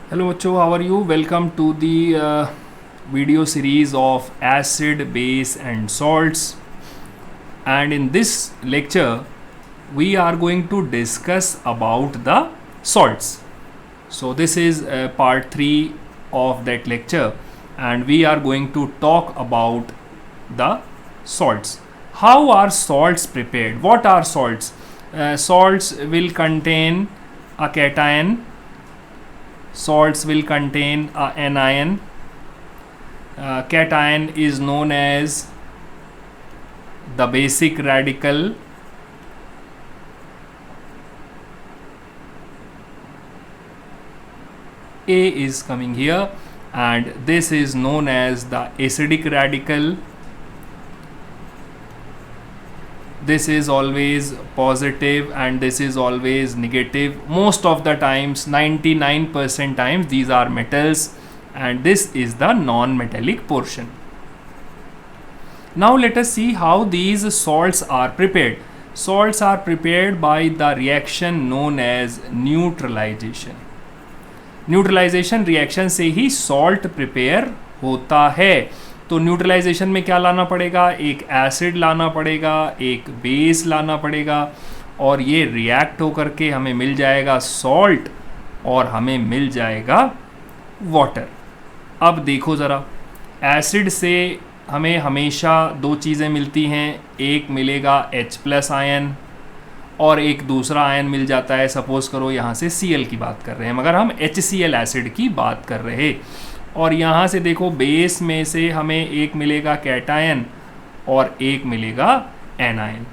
Hello बच्चों, how are you? Welcome to the video series of acid, base and salts. And in this lecture, we are going to discuss about the salts. So this is part 3 of that lecture, and we are going to talk about the salts. How are salts prepared? What are salts? Salts will contain a cation. Salts will contain a anion. Cation is known as the basic radical. A is coming here, and this is known as the acidic radical. This is always positive and this is always negative. Most of the times, 99% times, these are metals, and this is the non-metallic portion. Now let us see how these salts are prepared. Salts are prepared by the reaction known as neutralization. Neutralization reaction से ही salt prepare होता है. तो neutralisation में क्या लाना पड़ेगा? एक एसिड लाना पड़ेगा, एक बेस लाना पड़ेगा, और ये रिएक्ट होकर के हमें मिल जाएगा सॉल्ट और हमें मिल जाएगा वाटर. अब देखो ज़रा, एसिड से हमें हमेशा दो चीज़ें मिलती हैं. एक मिलेगा H+ आयन और एक दूसरा आयन मिल जाता है. सपोज करो यहाँ से Cl की बात कर रहे हैं, मगर हम HCl एसिड की बात कर रहे हैं. और यहाँ से देखो, बेस में से हमें एक मिलेगा कैटायन और एक मिलेगा एनायन.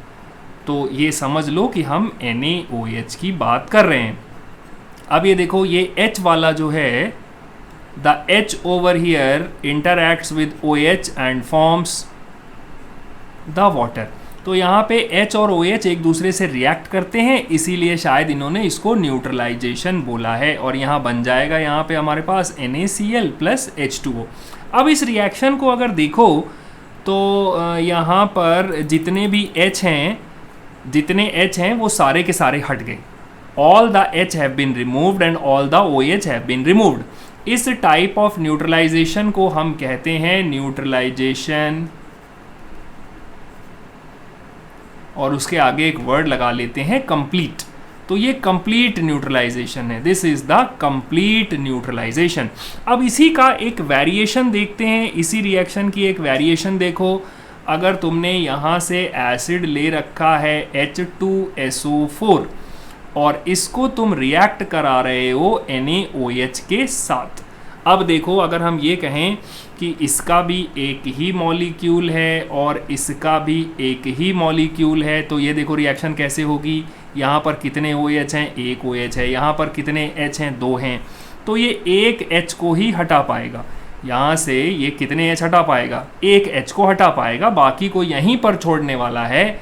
तो ये समझ लो कि हम NaOH की बात कर रहे हैं. अब ये देखो, ये H वाला जो है, the H over here interacts with OH and forms the water. तो यहाँ पे H और OH एक दूसरे से रिएक्ट करते हैं, इसीलिए शायद इन्होंने इसको न्यूट्रलाइजेशन बोला है. और यहाँ बन जाएगा यहाँ पे हमारे पास NaCl + H2O. अब इस रिएक्शन को अगर देखो तो यहाँ पर जितने भी H हैं वो सारे के सारे हट गए. All the H have been removed and all the OH have been removed. इस टाइप ऑफ न्यूट्रलाइजेशन को हम कहते हैं न्यूट्रलाइजेशन, और उसके आगे एक वर्ड लगा लेते हैं कंप्लीट. तो ये कंप्लीट न्यूट्रलाइजेशन है. This is the complete neutralization. अब इसी का एक वेरिएशन देखते हैं. इसी रिएक्शन की एक वेरिएशन देखो. अगर तुमने यहाँ से एसिड ले रखा है H2SO4 और इसको तुम रिएक्ट करा रहे हो NaOH के साथ. अब देखो, अगर हम ये कहें कि इसका भी एक ही मॉलिक्यूल है और इसका भी एक ही मॉलिक्यूल है, तो ये देखो रिएक्शन कैसे होगी. यहाँ पर कितने OH हैं? एक OH है. यहाँ पर कितने H हैं? दो हैं. तो ये एक H को ही हटा पाएगा. यहाँ से ये कितने H हटा पाएगा? एक H को हटा पाएगा, बाकी को यहीं पर छोड़ने वाला है.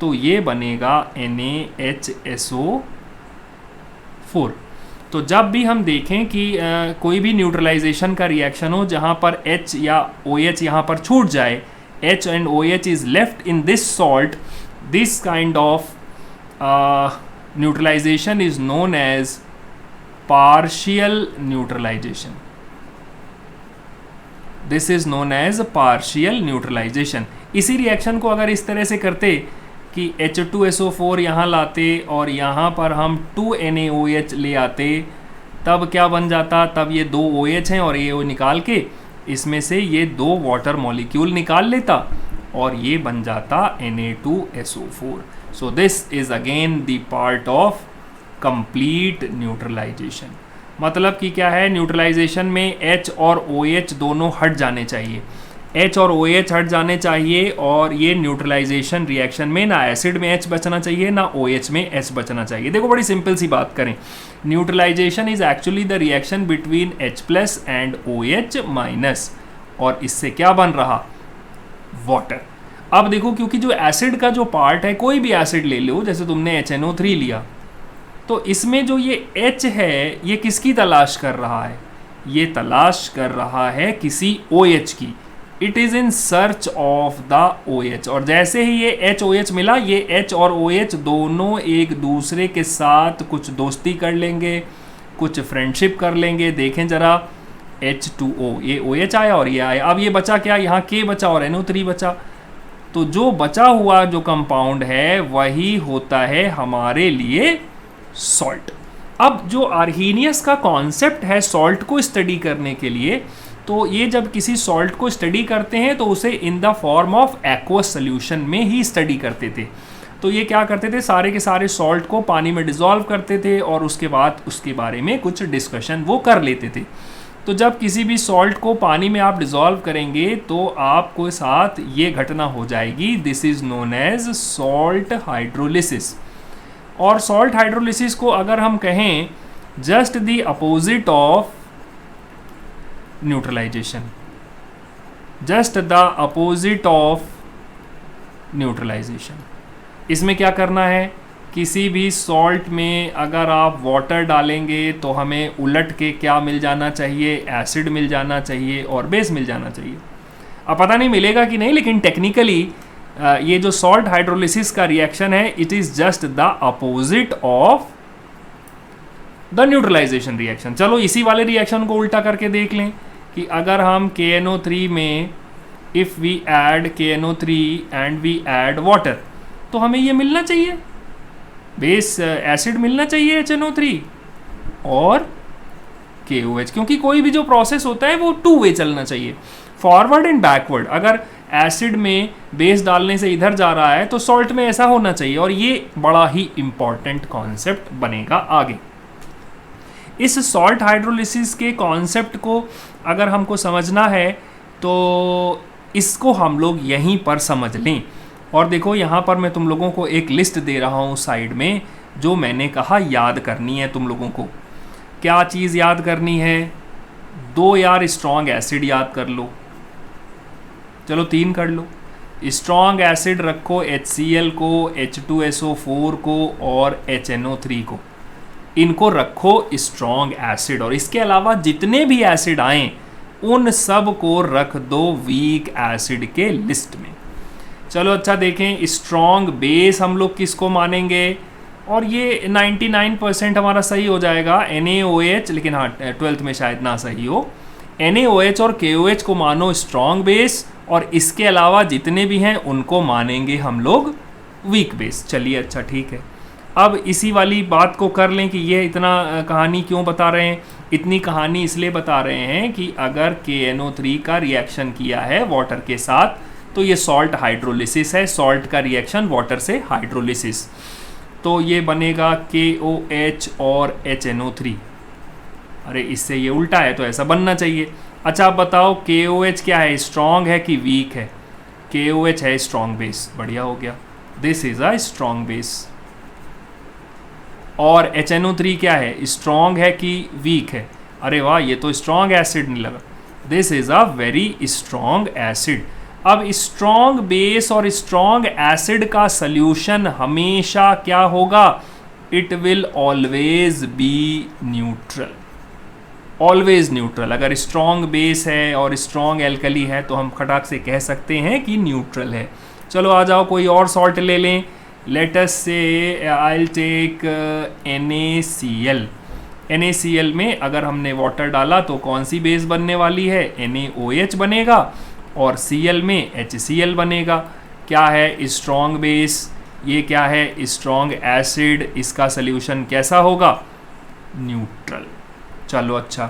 तो ये बनेगा NaHSO4. तो जब भी हम देखें कि कोई भी न्यूट्रलाइजेशन का रिएक्शन हो जहाँ पर H या OH यहाँ पर छूट जाए, H and OH is left in this salt, this kind of neutralization is known as partial neutralization. This is known as partial neutralization. इसी रिएक्शन को अगर इस तरह से करते कि H2SO4 यहाँ लाते और यहाँ पर हम 2NaOH ले आते, तब क्या बन जाता? तब ये दो OH हैं और ये निकाल के इसमें से ये दो वाटर मॉलिक्यूल निकाल लेता और ये बन जाता Na2SO4. So this is again the part of complete neutralization. मतलब कि क्या है, न्यूट्रलाइजेशन में H और OH दोनों हट जाने चाहिए. H और OH हट जाने चाहिए, और ये न्यूट्रलाइजेशन रिएक्शन में ना एसिड में H बचना चाहिए ना OH में H बचना चाहिए. देखो, बड़ी सिंपल सी बात करें, neutralization is actually the reaction between H+ and OH-, और इससे क्या बन रहा? वाटर. अब देखो, क्योंकि जो एसिड का जो पार्ट है, कोई भी एसिड ले लो, जैसे तुमने HNO3 लिया, तो इसमें जो ये H है ये किसकी तलाश कर रहा है? ये तलाश कर रहा है किसी OH की. It is in search of the OH. और जैसे ही ये HOH मिला, ये H और OH दोनों एक दूसरे के साथ कुछ दोस्ती कर लेंगे, कुछ फ्रेंडशिप कर लेंगे, देखें ज़रा H2O, ये OH आया और ये आया, अब ये बचा क्या, यहाँ K बचा और NO3 बचा, तो जो बचा हुआ जो कंपाउंड है वही होता है हमारे लिए सॉल्ट। अब जो आर्हीनियस का कॉन्सेप्ट है सॉल्ट को स्टडी करने के लिए, तो ये जब किसी सॉल्ट को स्टडी करते हैं तो उसे in the form of aqueous solution में ही स्टडी करते थे। तो ये क्या करते थे, सारे के सारे सॉल्ट को पानी में डिज़ोल्व करते थे और उसके बाद उसके बारे में कुछ डिस्कशन वो कर लेते थे। तो जब किसी भी सॉल्ट को पानी में आप डिज़ोल्व करेंगे तो आपको साथ ये घटना हो जाएगी, this is known as salt hydrolysis. और सॉल्ट हाइड्रोलिसिस को अगर हम कहें just the opposite of neutralization, just the opposite of neutralization. इसमें क्या करना है, किसी भी सॉल्ट में अगर आप वाटर डालेंगे तो हमें उलट के क्या मिल जाना चाहिए, एसिड मिल जाना चाहिए और बेस मिल जाना चाहिए। अब पता नहीं मिलेगा कि नहीं, लेकिन टेक्निकली ये जो सॉल्ट हाइड्रोलिसिस का रिएक्शन है it is just the opposite of the neutralization reaction. चलो इसी वाले रिएक्शन को उल्टा करके देख लें कि अगर हम KNO3 में if we add KNO3 and we add water तो हमें ये मिलना चाहिए, बेस एसिड मिलना चाहिए HNO3 और KOH, क्योंकि कोई भी जो प्रोसेस होता है वो 2 वे चलना चाहिए, फॉरवर्ड एंड बैकवर्ड। अगर एसिड में बेस डालने से इधर जा रहा है तो सॉल्ट में ऐसा होना चाहिए, और ये बड़ा ही इम्पॉर्टेंट कॉन्सेप्ट बनेगा आगे। इस सॉल्ट हाइड्रोलिसिस के कॉन्सेप्ट को अगर हमको समझना है तो इसको हम लोग यहीं पर समझ लें। और देखो यहाँ पर मैं तुम लोगों को एक लिस्ट दे रहा हूँ साइड में, जो मैंने कहा याद करनी है तुम लोगों को। क्या चीज़ याद करनी है, 2 यार स्ट्रॉन्ग एसिड याद कर लो, चलो 3 कर लो। स्ट्रॉन्ग एसिड रखो HCl को, H2SO4 को और HNO3 को, इनको रखो स्ट्रॉन्ग एसिड। और इसके अलावा जितने भी एसिड आएँ उन सब को रख दो वीक एसिड के लिस्ट में। चलो अच्छा देखें, स्ट्रॉन्ग बेस हम लोग किसको मानेंगे, और ये 99% हमारा सही हो जाएगा NaOH, लेकिन हाँ 12th में शायद ना सही हो। NaOH और KOH को मानो स्ट्रॉन्ग बेस, और इसके अलावा जितने भी हैं उनको मानेंगे हम लोग वीक बेस। चलिए अच्छा ठीक है, अब इसी वाली बात को कर लें कि ये इतना कहानी क्यों बता रहे हैं। इतनी कहानी इसलिए बता रहे हैं कि अगर KNO3 का रिएक्शन किया है वाटर के साथ तो ये सॉल्ट हाइड्रोलिसिस है, सॉल्ट का रिएक्शन वाटर से हाइड्रोलिसिस, तो ये बनेगा KOH और HNO3। अरे इससे ये उल्टा है तो ऐसा बनना चाहिए। अच्छा आप बताओ KOH क्या है, स्ट्रॉन्ग है कि वीक है? KOH है स्ट्रॉन्ग बेस, बढ़िया हो गया, this is a strong base. और HNO3 क्या है, स्ट्रॉन्ग है कि वीक है? अरे वाह, ये तो स्ट्रॉन्ग एसिड नहीं लगा, this is a very strong acid. अब स्ट्रॉन्ग बेस और स्ट्रॉन्ग एसिड का सल्यूशन हमेशा क्या होगा, it will always be neutral, always neutral. अगर स्ट्रॉन्ग बेस है और स्ट्रॉन्ग एल्कली है तो हम खटाक से कह सकते हैं कि न्यूट्रल है। चलो आ जाओ कोई और सॉल्ट ले लें, let us say I will take NaCl। NaCl में अगर हमने वाटर डाला तो कौन सी बेस बनने वाली है, NaOH बनेगा, और Cl में HCl बनेगा। क्या है, स्ट्रॉन्ग बेस, ये क्या है, स्ट्रॉन्ग एसिड, इसका सल्यूशन कैसा होगा, न्यूट्रल। चलो अच्छा,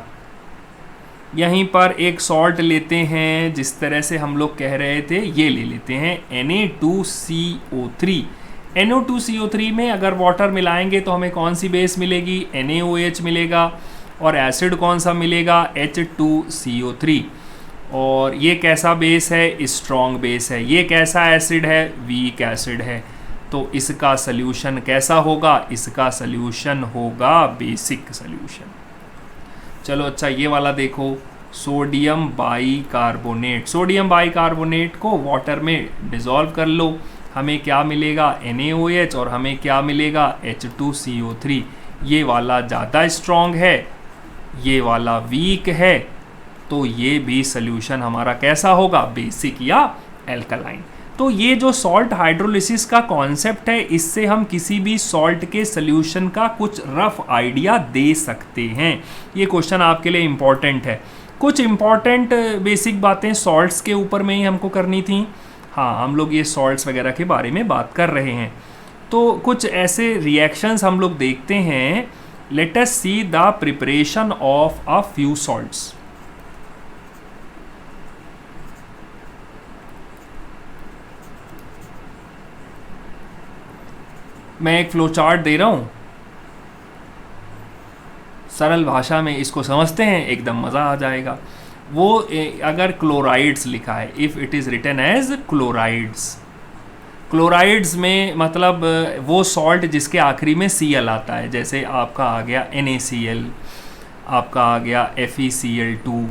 यहीं पर एक सॉल्ट लेते हैं जिस तरह से हम लोग कह रहे थे, ये ले लेते हैं Na2CO3। NO2CO3 में अगर वाटर मिलाएंगे तो हमें कौन सी बेस मिलेगी, NaOH मिलेगा, और एसिड कौन सा मिलेगा, H2CO3। और ये कैसा बेस है, स्ट्रॉन्ग बेस है। ये कैसा एसिड है, वीक एसिड है। तो इसका सल्यूशन कैसा होगा, इसका सल्यूशन होगा बेसिक सल्यूशन। चलो अच्छा ये वाला देखो, सोडियम बाइकार्बोनेट। सोडियम बाइकार्बोनेट को वाटर में डिज़ोल्व कर लो, हमें क्या मिलेगा, NaOH, और हमें क्या मिलेगा, H2CO3। ये वाला ज़्यादा स्ट्रॉन्ग है, ये वाला वीक है, तो ये भी सल्यूशन हमारा कैसा होगा, बेसिक या एल्कलाइन। तो ये जो सॉल्ट हाइड्रोलिसिस का कॉन्सेप्ट है, इससे हम किसी भी सॉल्ट के सोल्यूशन का कुछ रफ आइडिया दे सकते हैं। ये क्वेश्चन आपके लिए इम्पॉर्टेंट है। कुछ इम्पॉर्टेंट बेसिक बातें सॉल्ट्स के ऊपर में ही हमको करनी थी। हाँ, हम लोग ये सॉल्ट्स वगैरह के बारे में बात कर रहे हैं, तो कुछ ऐसे रिएक्शंस हम लोग देखते हैं। Let us see the preparation of a few salts. मैं एक फ्लो चार्ट दे रहा हूं, सरल भाषा में इसको समझते हैं, एकदम मज़ा आ जाएगा। वो अगर क्लोराइड्स लिखा है, if it is written as chlorides, chlorides में मतलब वो सॉल्ट जिसके आखिरी में Cl आता है, जैसे आपका आ गया NaCl, आपका आ गया FeCl2,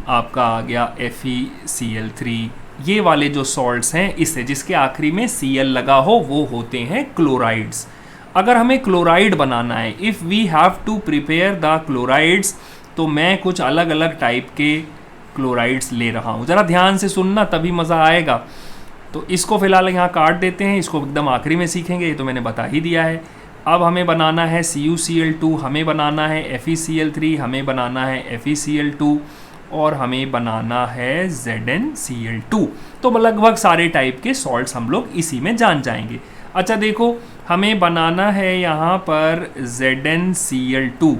आपका आ गया FeCl3, ये वाले जो सॉल्ट्स हैं इससे जिसके आखिरी में Cl लगा हो वो होते हैं क्लोराइड्स। अगर हमें क्लोराइड बनाना है, if we have to prepare the chlorides, तो मैं कुछ अलग अलग टाइप के क्लोराइड्स ले रहा हूँ। ज़रा ध्यान से सुनना, तभी मज़ा आएगा। तो इसको फ़िलहाल यहाँ काट देते हैं, इसको एकदम आखिरी में सीखेंगे, ये तो मैंने बता ही दिया है। अब हमें बनाना है CuCl2, हमें बनाना है FeCl3, हमें बनाना है FeCl2 और हमें बनाना है ZnCl2। तो लगभग सारे टाइप के सॉल्ट्स हम लोग इसी में जान जाएंगे। अच्छा देखो, हमें बनाना है यहाँ पर ZnCl2।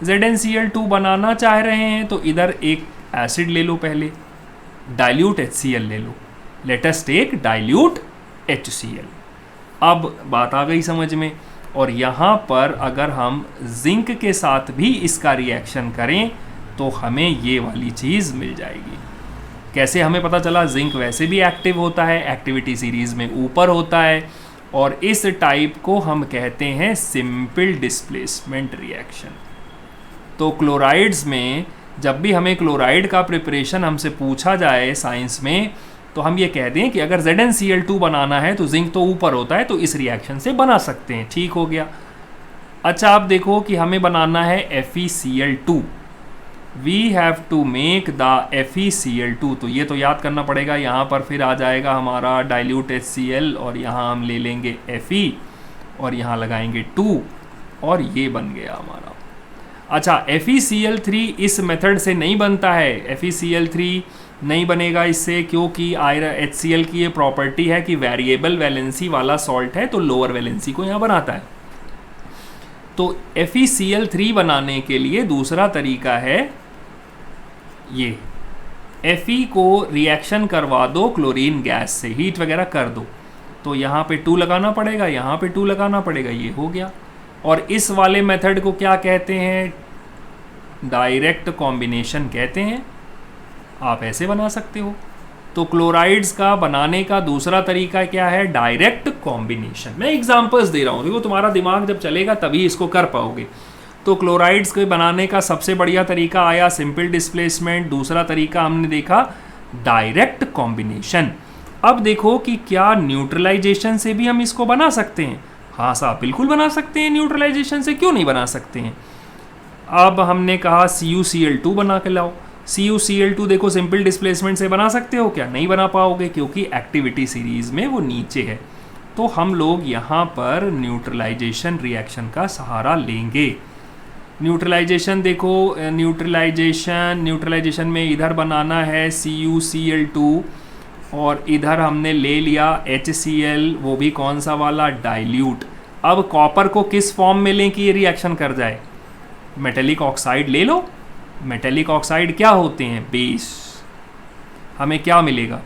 ZnCl2 बनाना चाह रहे हैं तो इधर एक एसिड ले लो, पहले डाइल्यूट HCl ले लो। Let us take dilute HCl। अब बात आ गई समझ में। और यहाँ पर अगर हम जिंक के साथ भी इसका रिएक्शन करें तो हमें ये वाली चीज़ मिल जाएगी। कैसे हमें पता चला? जिंक वैसे भी एक्टिव होता है, एक्टिविटी सीरीज़ में ऊपर होता है, और इस टाइप को हम कहते हैं सिंपल डिस्प्लेसमेंट रिएक्शन। तो क्लोराइड्स में जब भी हमें क्लोराइड का प्रिपरेशन हमसे पूछा जाए साइंस में, तो हम ये कह दें कि अगर ZnCl2 बनाना है तो जिंक तो ऊपर होता है, तो इस रिएक्शन से बना सकते हैं। ठीक हो गया। अच्छा, आप देखो कि हमें बनाना है FeCl2। We have to make the FeCl2, तो ये तो याद करना पड़ेगा। यहाँ पर फिर आ जाएगा हमारा डाइल्यूट HCl, और यहाँ हम ले लेंगे Fe और यहाँ लगाएंगे 2, और ये बन गया हमारा। अच्छा, FeCl3 इस मेथड से नहीं बनता है। FeCl3 नहीं बनेगा इससे, क्योंकि HCl की ये प्रॉपर्टी है कि वेरिएबल वैलेंसी वाला सॉल्ट है, तो लोअर वैलेंसी को यहाँ बनाता है। तो FeCl3 बनाने के लिए दूसरा तरीका है ये, Fe को रिएक्शन करवा दो क्लोरीन गैस से, हीट वगैरह कर दो, तो यहाँ पे 2 लगाना पड़ेगा, यहाँ पे 2 लगाना पड़ेगा, ये हो गया। और इस वाले मेथड को क्या कहते हैं? डायरेक्ट कॉम्बिनेशन कहते हैं। आप ऐसे बना सकते हो। तो क्लोराइड्स का बनाने का दूसरा तरीका क्या है? Direct combination. मैं एग्जांपल्स दे रहा हूँ, देखो तुम्हारा दिमाग जब चलेगा तभी इसको कर पाओगे। तो क्लोराइड्स के बनाने का सबसे बढ़िया तरीका आया सिंपल डिस्प्लेसमेंट, दूसरा तरीका हमने देखा डायरेक्ट कॉम्बिनेशन। अब देखो कि क्या न्यूट्रलाइजेशन से भी हम इसको बना सकते हैं? हाँ साहब, बिल्कुल बना सकते हैं। न्यूट्रलाइजेशन से क्यों नहीं बना सकते हैं? अब हमने कहा CuCl2 बना के लाओ। CuCl2 देखो सिंपल डिस्प्लेसमेंट से बना सकते हो क्या? नहीं बना पाओगे, क्योंकि एक्टिविटी सीरीज़ में वो नीचे है। तो हम लोग यहाँ पर न्यूट्रलाइजेशन रिएक्शन का सहारा लेंगे। न्यूट्रलाइजेशन देखो, न्यूट्रलाइजेशन में इधर बनाना है CuCl2, और इधर हमने ले लिया HCl, वो भी कौन सा वाला? डाइल्यूट। अब कॉपर को किस फॉर्म में लें कि ये रिएक्शन कर जाए? मेटेलिक ऑक्साइड ले लो। मेटेलिक ऑक्साइड क्या होते हैं? बेस। हमें क्या मिलेगा?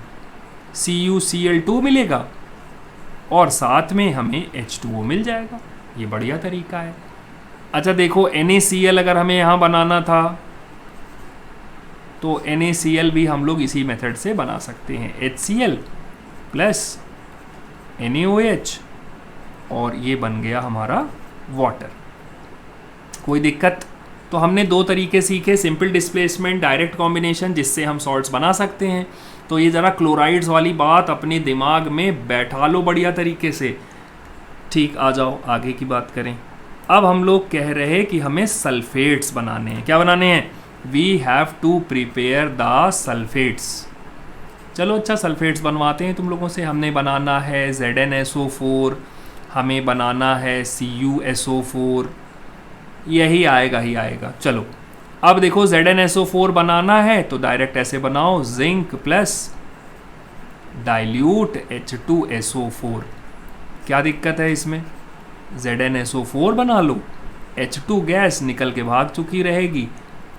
CuCl2 मिलेगा, और साथ में हमें H2O मिल जाएगा। ये बढ़िया तरीका है। अच्छा देखो, NaCl अगर हमें यहाँ बनाना था, तो NaCl भी हम लोग इसी मेथड से बना सकते हैं। HCl प्लस NaOH, और ये बन गया हमारा वाटर। कोई दिक्कत? तो हमने 2 तरीके सीखे, सिंपल डिस्प्लेसमेंट, डायरेक्ट कॉम्बिनेशन, जिससे हम सॉल्ट्स बना सकते हैं। तो ये ज़रा क्लोराइड्स वाली बात अपने दिमाग में बैठा लो बढ़िया तरीके से। ठीक, आ जाओ आगे की बात करें। अब हम लोग कह रहे हैं कि हमें सल्फेट्स बनाने हैं। क्या बनाने हैं? We have to prepare the sulphates. चलो अच्छा सल्फेट्स बनवाते हैं तुम लोगों से। हमने बनाना है ZnSO4, हमें बनाना है CuSO4, यही आएगा ही आएगा। चलो अब देखो ZnSO4 बनाना है तो डायरेक्ट ऐसे बनाओ, जिंक प्लस डाइल्यूट H2SO4। क्या दिक्कत है इसमें? ZnSO4 बना लो, H2 गैस निकल के भाग चुकी रहेगी।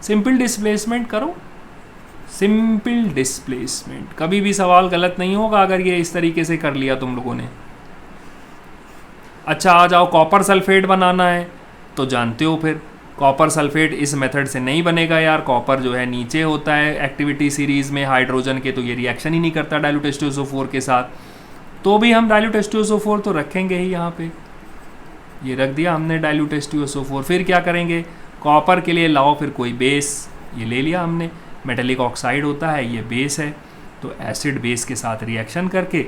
सिंपल डिस्प्लेसमेंट करो, सिंपल डिस्प्लेसमेंट। कभी भी सवाल गलत नहीं होगा अगर ये इस तरीके से कर लिया तुम लोगों ने। अच्छा आ जाओ, कॉपर सल्फेट बनाना है तो जानते हो फिर कॉपर सल्फेट इस मेथड से नहीं बनेगा यार। कॉपर जो है नीचे होता है एक्टिविटी सीरीज़ में हाइड्रोजन के, तो ये रिएक्शन ही नहीं करता डाइल्यूट H2SO4 के साथ। तो भी हम डाइल्यूट H2SO4 तो रखेंगे ही यहाँ पे, ये रख दिया हमने डाइल्यूट H2SO4। फिर क्या करेंगे, कॉपर के लिए लाओ फिर कोई बेस, ये ले लिया हमने, मेटेलिक ऑक्साइड होता है, ये बेस है। तो एसिड बेस के साथ रिएक्शन करके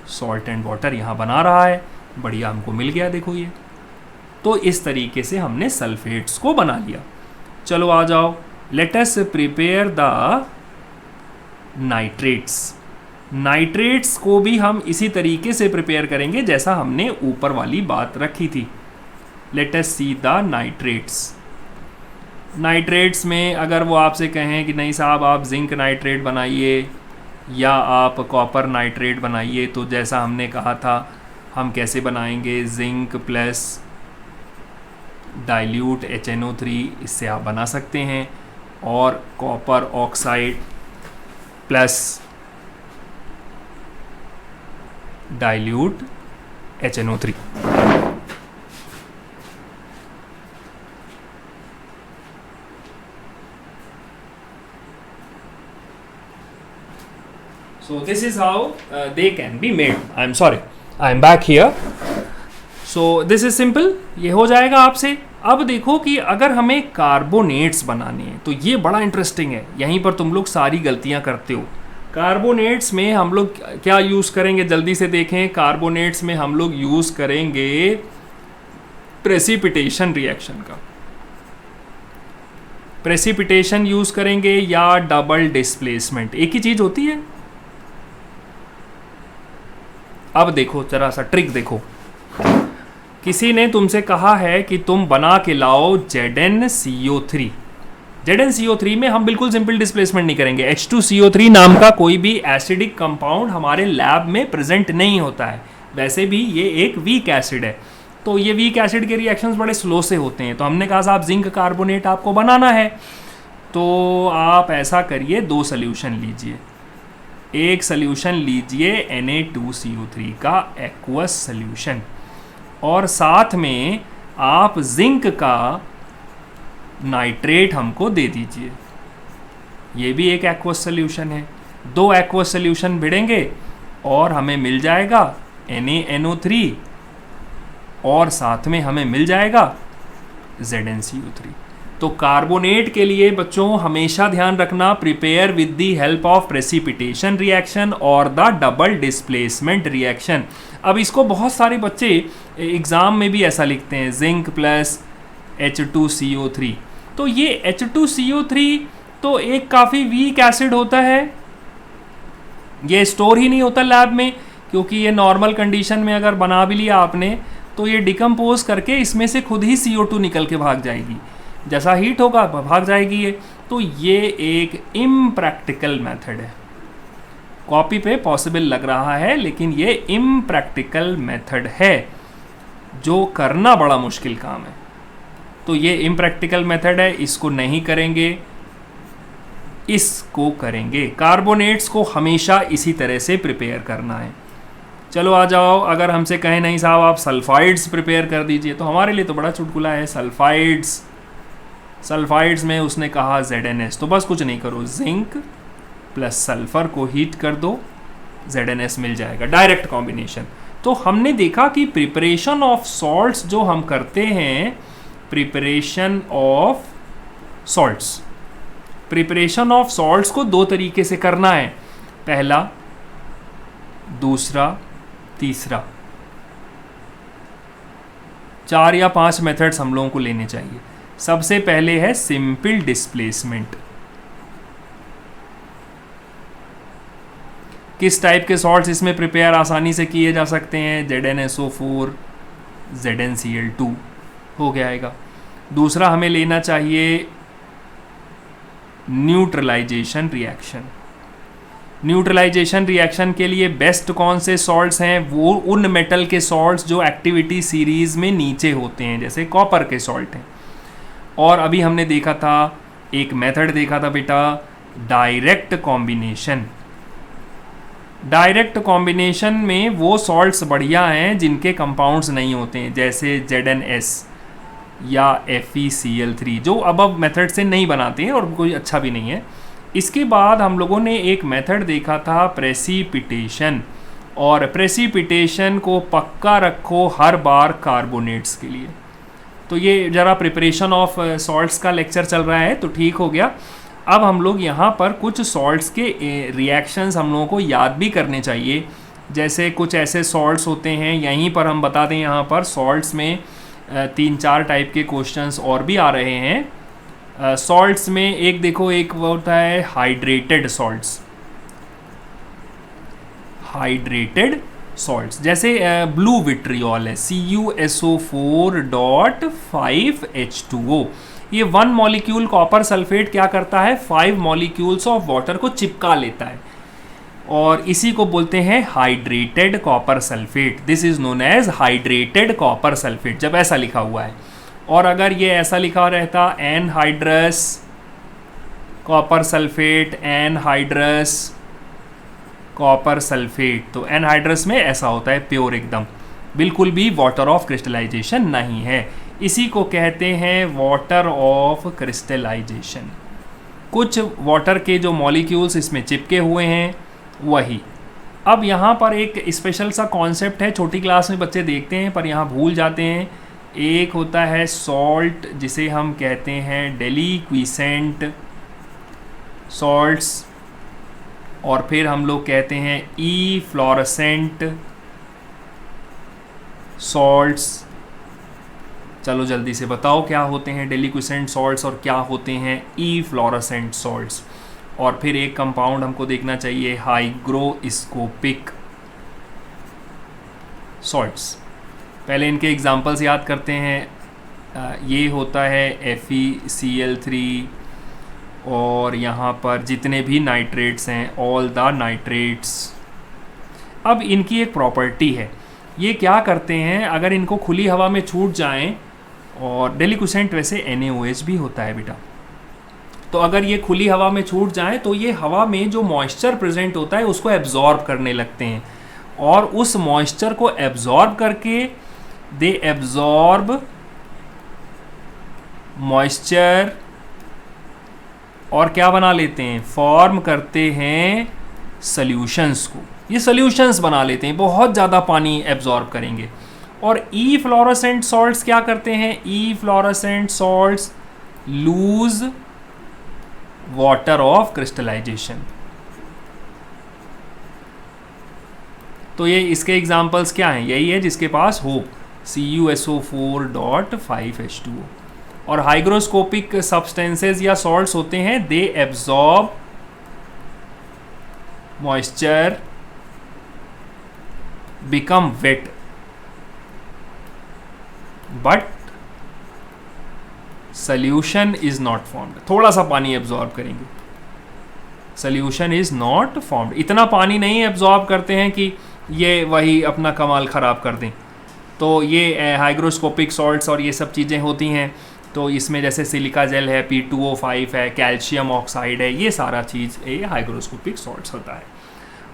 सॉल्ट एंड वाटर यहाँ बना रहा है, बढ़िया हमको मिल गया। देखो ये तो इस तरीके से हमने सल्फेट्स को बना लिया। चलो आ जाओ, let us prepare the nitrates. Nitrates को भी हम इसी तरीके से प्रिपेयर करेंगे जैसा हमने ऊपर वाली बात रखी थी। Let us see the nitrates. Nitrates में अगर वो आपसे कहें कि नहीं साहब आप जिंक नाइट्रेट बनाइए या आप कॉपर नाइट्रेट बनाइए, तो जैसा हमने कहा था हम कैसे बनाएंगे, जिंक प्लस डाइल्यूट HNO3, इससे आप बना सकते हैं, और copper oxide plus dilute HNO3। So this is how they can be made. I'm sorry, I'm back here. So this is simple, ये हो जाएगा आपसे। अब देखो कि अगर हमें कार्बोनेट्स बनाने हैं तो ये बड़ा इंटरेस्टिंग है, यहीं पर तुम लोग सारी गलतियां करते हो। कार्बोनेट्स में हम लोग क्या यूज़ करेंगे, जल्दी से देखें। कार्बोनेट्स में हम लोग यूज़ करेंगे प्रेसिपिटेशन रिएक्शन का, प्रेसिपिटेशन यूज़ करेंगे या डबल डिस्प्लेसमेंट, एक ही चीज़ होती है। अब देखो जरा सा ट्रिक देखो, किसी ने तुमसे कहा है कि तुम बना के लाओ ZnCO3। ZnCO3 में हम बिल्कुल सिंपल डिस्प्लेसमेंट नहीं करेंगे। H2CO3 नाम का कोई भी एसिडिक कंपाउंड हमारे लैब में प्रेजेंट नहीं होता है। वैसे भी ये एक वीक एसिड है, तो ये वीक एसिड के रिएक्शंस बड़े स्लो से होते हैं। तो हमने कहा साहब जिंक कार्बोनेट आपको बनाना है, तो आप ऐसा करिए, दो सोल्यूशन लीजिए। एक सोल्यूशन लीजिए Na2CO3 का एक्वस सोल्यूशन, और साथ में आप जिंक का नाइट्रेट हमको दे दीजिए, ये भी एक एक्वस सोल्यूशन है। दो एक्वस सोल्यूशन भिड़ेंगे और हमें मिल जाएगा NaNO3, और साथ में हमें मिल जाएगा ZnCO3। तो कार्बोनेट के लिए बच्चों हमेशा ध्यान रखना, prepare with the help of precipitation reaction और द डबल डिस्प्लेसमेंट रिएक्शन। अब इसको बहुत सारे बच्चे एग्ज़ाम में भी ऐसा लिखते हैं, जिंक प्लस H2CO3। तो ये H2CO3 तो एक काफ़ी वीक एसिड होता है, ये स्टोर ही नहीं होता लैब में, क्योंकि ये नॉर्मल कंडीशन में अगर बना भी लिया आपने तो ये डिकम्पोज करके इसमें से खुद ही CO2 निकल के भाग जाएगी, जैसा हीट होगा भाग जाएगी ये। तो ये एक इम्प्रैक्टिकल मेथड है, कॉपी पे पॉसिबल लग रहा है लेकिन ये इम्प्रैक्टिकल मेथड है जो करना बड़ा मुश्किल काम है। तो ये इम्प्रैक्टिकल मेथड है, इसको नहीं करेंगे, इसको करेंगे। कार्बोनेट्स को हमेशा इसी तरह से प्रिपेयर करना है। चलो आ जाओ, अगर हमसे कहें नहीं साहब आप सल्फाइड्स प्रिपेयर कर दीजिए, तो हमारे लिए तो बड़ा चुटकुला है। सल्फाइड्स में उसने कहा ZnS, तो बस कुछ नहीं करो, जिंक प्लस सल्फर को हीट कर दो, ZnS मिल जाएगा, डायरेक्ट कॉम्बिनेशन। तो हमने देखा कि प्रिपरेशन ऑफ सॉल्ट्स जो हम करते हैं, प्रिपरेशन ऑफ सॉल्ट्स को दो तरीके से करना है, पहला, दूसरा, तीसरा, 4 या 5 मेथड्स हम लोगों को लेने चाहिए। सबसे पहले है सिंपल डिस्प्लेसमेंट। किस टाइप के सॉल्ट्स इसमें प्रिपेयर आसानी से किए जा सकते हैं, ZnSO4 ZnCl2 हो गया आएगा। दूसरा हमें लेना चाहिए न्यूट्रलाइजेशन रिएक्शन। न्यूट्रलाइजेशन रिएक्शन के लिए बेस्ट कौन से सॉल्ट्स हैं, वो उन मेटल के सॉल्ट्स जो एक्टिविटी सीरीज़ में नीचे होते हैं, जैसे कॉपर के सॉल्ट हैं। और अभी हमने देखा था, एक मेथड देखा था बेटा, डायरेक्ट कॉम्बिनेशन। डायरेक्ट कॉम्बिनेशन में वो सॉल्ट्स बढ़िया हैं जिनके कंपाउंड्स नहीं होते हैं, जैसे ZnS या FeCl3, जो अब मेथड से नहीं बनाते हैं और कोई अच्छा भी नहीं है। इसके बाद हम लोगों ने एक मेथड देखा था प्रेसिपिटेशन, और प्रेसिपिटेशन को पक्का रखो हर बार कार्बोनेट्स के लिए। तो ये ज़रा प्रिपरेशन ऑफ सॉल्ट्स का लेक्चर चल रहा है तो ठीक हो गया। अब हम लोग यहाँ पर कुछ सॉल्ट्स के रिएक्शंस हम लोगों को याद भी करने चाहिए, जैसे कुछ ऐसे सॉल्ट्स होते हैं, यहीं पर हम बता दें, यहाँ पर सॉल्ट्स में 3-4 टाइप के क्वेश्चंस और भी आ रहे हैं। सॉल्ट्स में एक देखो, एक वो होता है हाइड्रेटेड सॉल्ट्स। हाइड्रेटेड सॉल्ट्स जैसे ब्लू विट्रियोल है, CuSO4.5H2O। ये 1 मॉलिक्यूल कॉपर सल्फेट क्या करता है, 5 मॉलिक्यूल्स ऑफ वाटर को चिपका लेता है, और इसी को बोलते हैं hydrated copper sulphate. This is known as hydrated copper sulphate, जब ऐसा लिखा हुआ है। और अगर ये ऐसा लिखा रहता anhydrous copper sulphate, anhydrous copper sulphate, तो एनहाइड्रस में ऐसा होता है प्योर एकदम, बिल्कुल भी वाटर ऑफ क्रिस्टलाइजेशन नहीं है। इसी को कहते हैं वाटर ऑफ क्रिस्टलाइजेशन। कुछ वाटर के जो मॉलिक्यूल्स इसमें चिपके हुए हैं वही। अब यहाँ पर एक स्पेशल सा कॉन्सेप्ट है, छोटी क्लास में बच्चे देखते हैं पर यहाँ भूल जाते हैं। एक होता है सॉल्ट, जिसे हम कहते हैं डेलीक्विसेंट सॉल्ट्स, और फिर हम लोग कहते हैं इफ्लोरेसेंट सॉल्ट्स। चलो जल्दी से बताओ क्या होते हैं डेलीक्विसेंट सॉल्ट्स और क्या होते हैं इफ्लोरेसेंट सॉल्ट्स। और फिर एक कंपाउंड हमको देखना चाहिए हाइग्रोस्कोपिक सॉल्ट्स। पहले इनके एग्जांपल्स याद करते हैं। ये होता है FeCl3, और यहाँ पर जितने भी नाइट्रेट्स हैं, ऑल द नाइट्रेट्स। अब इनकी एक प्रॉपर्टी है, ये क्या करते हैं, अगर इनको खुली हवा में छूट जाएं, और डेलीक्विसेंट वैसे NaOH भी होता है बेटा, तो अगर ये खुली हवा में छूट जाएं तो ये हवा में जो मॉइस्चर प्रेजेंट होता है उसको एब्जॉर्ब करने लगते हैं, और उस मॉइस्चर को एब्जॉर्ब करके दे एब्जॉर्ब मॉइस्चर, और क्या बना लेते हैं, फॉर्म करते हैं सॉल्यूशंस को। ये सॉल्यूशंस बना लेते हैं, बहुत ज़्यादा पानी एब्जॉर्ब करेंगे। और इफ्लोरेसेंट सॉल्ट्स क्या करते हैं, efflorescent salts lose water of crystallization. तो ये इसके एग्जांपल्स क्या हैं, यही है जिसके पास हो, CuSO4.5H2O। और हाइग्रोस्कोपिक सब्सटेंसेस या सॉल्ट्स होते हैं, they absorb moisture, become wait, but solution is not formed. थोड़ा सा पानी एब्जॉर्ब करेंगे, सॉल्यूशन इज नॉट फॉर्म्ड। इतना पानी नहीं एब्जॉर्ब करते हैं कि ये वही अपना कमाल ख़राब कर दें। तो ये हाइग्रोस्कोपिक सॉल्ट्स और ये सब चीज़ें होती हैं। तो इसमें जैसे सिलिका जेल है, P2O5 है, कैल्शियम ऑक्साइड है, ये सारा चीज़ ये हाइग्रोस्कोपिक सॉल्ट्स होता है।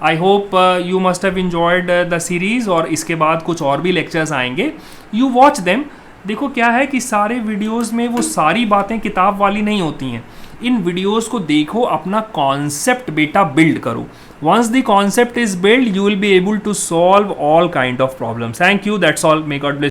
I hope you must have enjoyed the series, और इसके बाद कुछ और भी लेक्चर्स आएंगे, यू वॉच देम। देखो क्या है कि सारे वीडियोस में वो सारी बातें किताब वाली नहीं होती हैं। इन वीडियोस को देखो, अपना कॉन्सेप्ट बेटा बिल्ड करो। Once the concept is build, you will be able to solve all kind of problems. Thank you, that's all, may God bless.